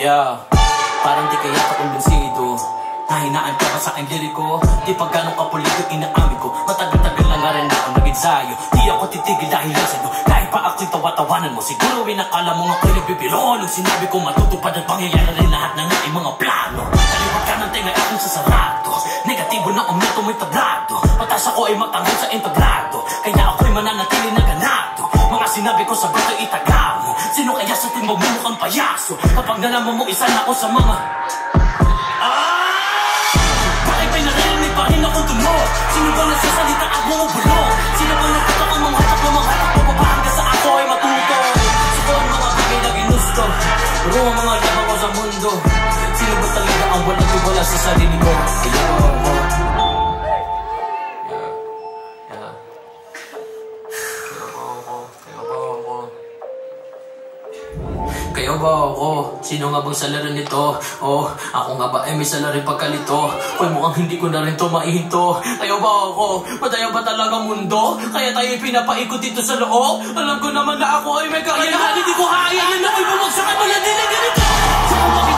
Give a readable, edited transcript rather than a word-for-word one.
Yeah, parang di kaya ka kumbinsido. Nahinaan ka ba sa aking liriko? Di pa gano'ng kapulido inaamin ko. Matagal-tagal lang nga rin ako nag-ensayo. Di ako titigil dahil lang sa'yo. Kahit pa ako'y tawa-tawanan mo, siguro inakala mo nga ako'y nagbibiro. Nung sinabi ko matutupad at pangyayari rin lahat ng aking mga plano. Taliwag ka ng tenga akong sasarado. Negatibo na umito mo'y tablado. Patas ako ay matanggal sa entablado. Kaya ako'y mananatili na ganado. Mga sinabi ko sagot ay itaga mo. Sino kaya sa tingin mo mukhang payaso? Kapag nalaman mo isa na ako sa mga bakit may narinig pa rin akong tunog? Sino ba nagsasalita at bumubulong? Sino ba nagtatak ang mga hatak ng mga hatak? Pababaan ka sa ako ay matuto. Siguro ang mga bagay na ginusto. Puro ang mga labang ko sa mundo. Sino ba talaga ang walang tiwala sa sarili ko? Kaya ba ako? Sino nga bang salarin nito? Oh, ako nga ba ay may salarin pagkalito? Kung mukhang hindi ko na rin to maihinto. Kaya ba ako? Madaya ba talaga mundo? Kaya tayo'y pinapaikot dito sa loob? Alam ko naman na ako ay may kakayahan. Hindi ko kaya yan ako'y bumagsakan. Wala din na ganito.